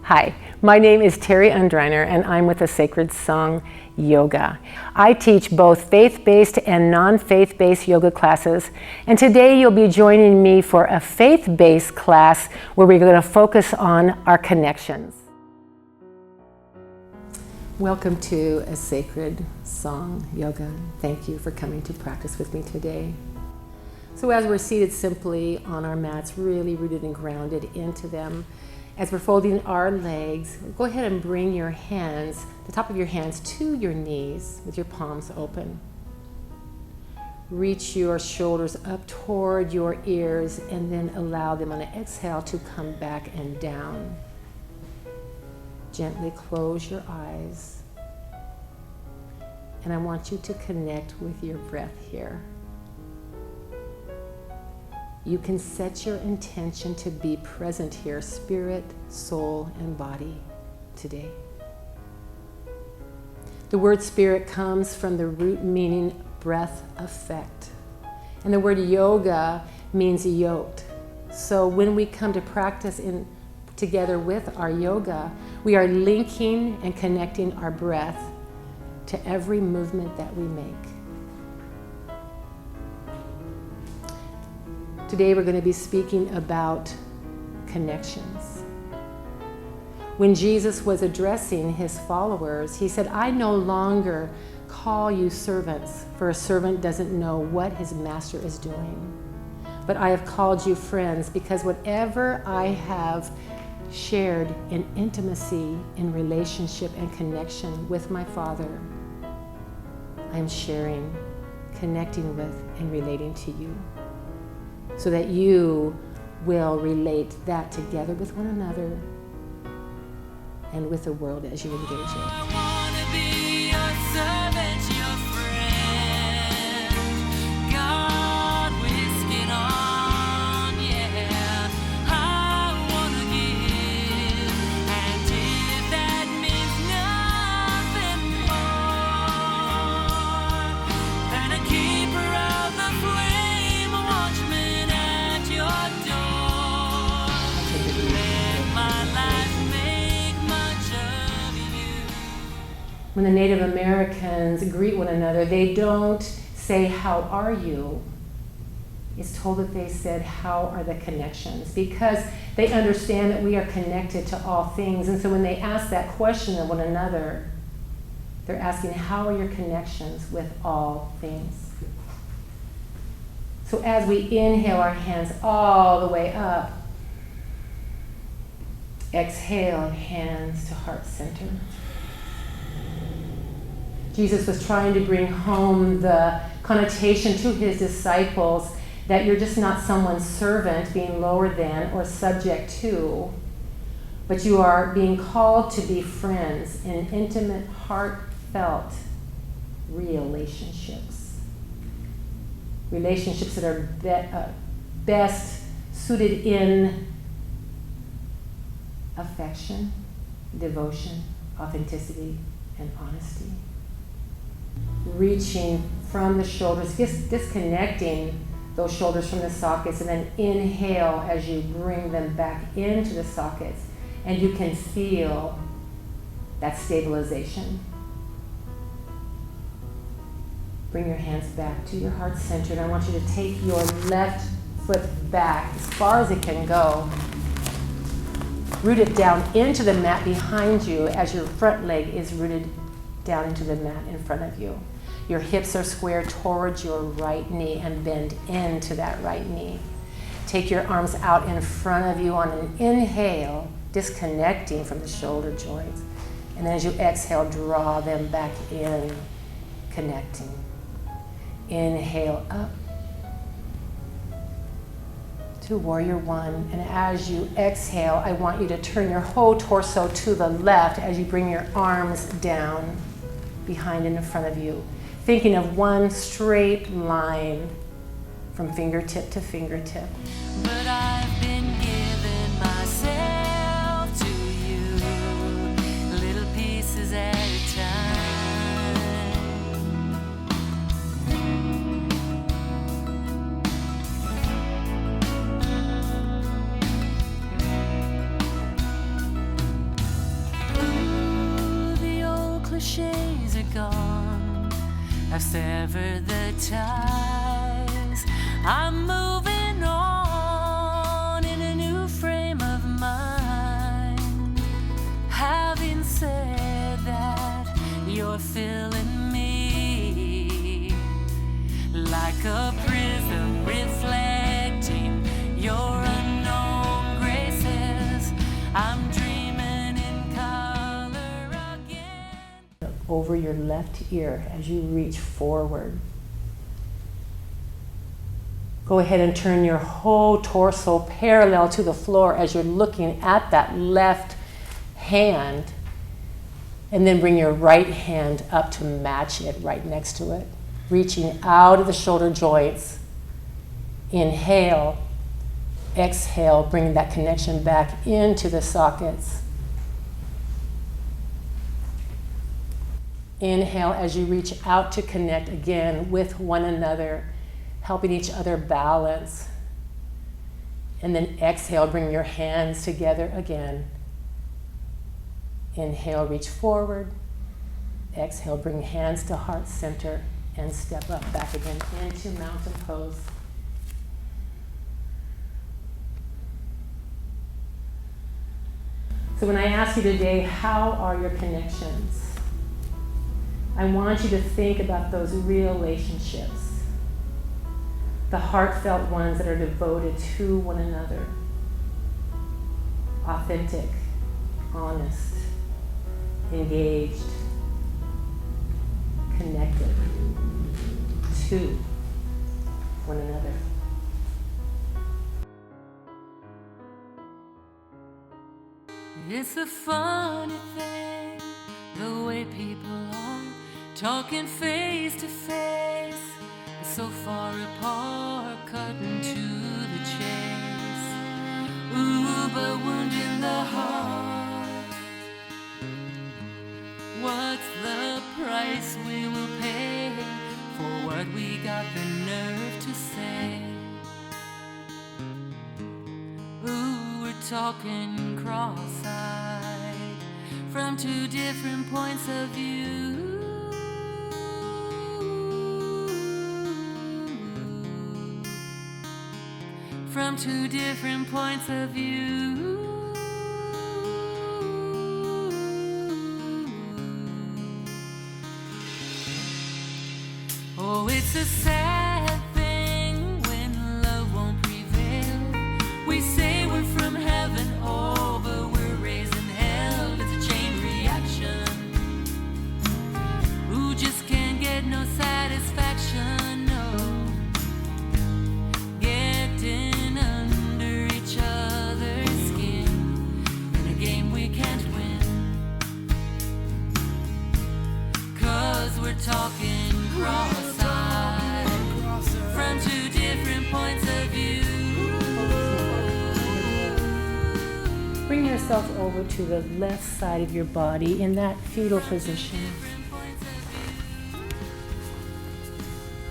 Hi, my name is Terry Undreiner and I'm with the Sacred Song Yoga. I teach both faith-based and non-faith-based yoga classes, and today you'll be joining me for a faith-based class where we're going to focus on our connections. Welcome to a Sacred Song Yoga. Thank you for coming to practice with me today. So as we're seated simply on our mats, really rooted and grounded into them, as we're folding our legs, go ahead and bring your hands, the top of your hands, to your knees with your palms open. Reach your shoulders up toward your ears and then allow them on an exhale to come back and down. Gently close your eyes. And I want you to connect with your breath here. You can set your intention to be present here, spirit, soul, and body today. The word spirit comes from the root meaning breath effect. And the word yoga means yoked. So when we come to practice together with our yoga, we are linking and connecting our breath to every movement that we make. Today we're going to be speaking about connections. When Jesus was addressing his followers, he said, "I no longer call you servants, for a servant doesn't know what his master is doing. But I have called you friends, because whatever I have shared in intimacy, in relationship and connection with my Father, I am sharing, connecting with, and relating to you, so that you will relate that together with one another and with the world as you engage it." I wanna be your servant, your friend. God whisking on, yeah. I wanna give, and if that means nothing more than a keeper of the flame, a watchman at your door. Let my life make much of you. When the Native Americans greet one another, they don't say, "How are you?" It's told that they said, "How are the connections?" Because they understand that we are connected to all things. And so when they ask that question of one another, they're asking, how are your connections with all things? So as we inhale our hands all the way up, exhale, hands to heart center. Jesus was trying to bring home the connotation to his disciples that you're just not someone's servant being lower than or subject to, but you are being called to be friends in intimate, heartfelt relationships. Relationships that are best suited in affection, devotion, authenticity, and honesty. Reaching from the shoulders, disconnecting those shoulders from the sockets, and then inhale as you bring them back into the sockets, and you can feel that stabilization. Bring your hands back to your heart center, and I want you to take your left foot back as far as it can go. Root it down into the mat behind you as your front leg is rooted down into the mat in front of you. Your hips are square towards your right knee and bend into that right knee. Take your arms out in front of you on an inhale, disconnecting from the shoulder joints. And then as you exhale, draw them back in, connecting. Inhale up to warrior one. And as you exhale, I want you to turn your whole torso to the left as you bring your arms down behind and in front of you, thinking of one straight line from fingertip to fingertip. But I've been giving myself to you, little pieces at a time. I've severed the ties. I'm moving on in a new frame of mind. Having said that, you're filling me like a prism reflecting your unknown graces. I'm dreaming in color again. Over your left ear as you reach forward. Go ahead and turn your whole torso parallel to the floor as you're looking at that left hand. And then bring your right hand up to match it right next to it. Reaching out of the shoulder joints. Inhale. Exhale, bring that connection back into the sockets. Inhale as you reach out to connect again with one another, helping each other balance. And then exhale, bring your hands together again. Inhale, reach forward. Exhale, bring hands to heart center and step up back again into mountain pose. So when I ask you today, how are your connections? I want you to think about those real relationships, the heartfelt ones that are devoted to one another, authentic, honest, engaged, connected to one another. It's a funny thing, the way people are talking face to face, so far apart, cutting to the chase. Ooh, but wounding the heart. What's the price we will pay for what we got the nerve to say? Ooh, we're talking cross-eyed from two different points of view. From two different points of view. Oh, it's a sad thing when love won't prevail. We say we're from heaven, oh, but we're raised in hell. It's a chain reaction. Who just can't get no satisfaction, no. Getting under each other's skin in a game we can't win. 'Cause we're talking cross-eyed from two different points of view. Bring yourself over to the left side of your body in that fetal position.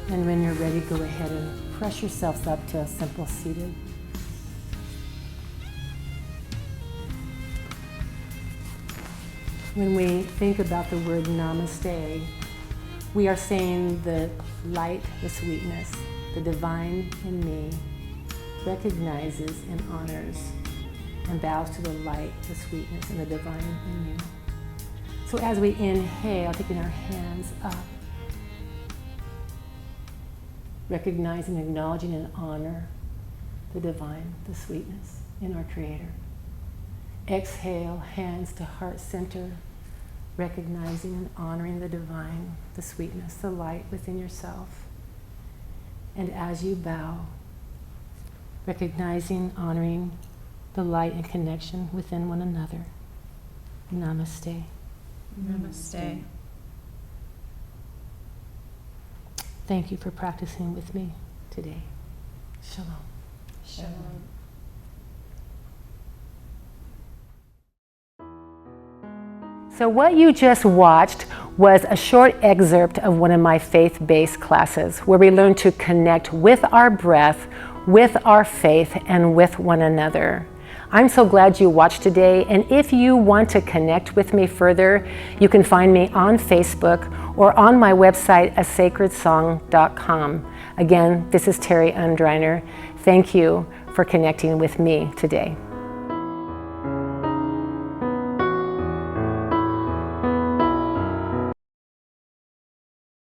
And when you're ready, go ahead and press yourselves up to a simple seated. When we think about the word namaste, we are saying the light, the sweetness, the divine in me recognizes and honors and bows to the light, the sweetness, and the divine in you. So as we inhale, taking our hands up, recognizing, acknowledging, and honor the divine, the sweetness in our Creator. Exhale, hands to heart center, recognizing and honoring the divine, the sweetness, the light within yourself. And as you bow, recognizing, honoring the light and connection within one another. Namaste. Namaste. Thank you for practicing with me today. Shalom. Shalom. So what you just watched was a short excerpt of one of my faith-based classes where we learn to connect with our breath, with our faith, and with one another. I'm so glad you watched today, and if you want to connect with me further, you can find me on Facebook or on my website, asacredsong.com. Again, this is Terry Undreiner. Thank you for connecting with me today.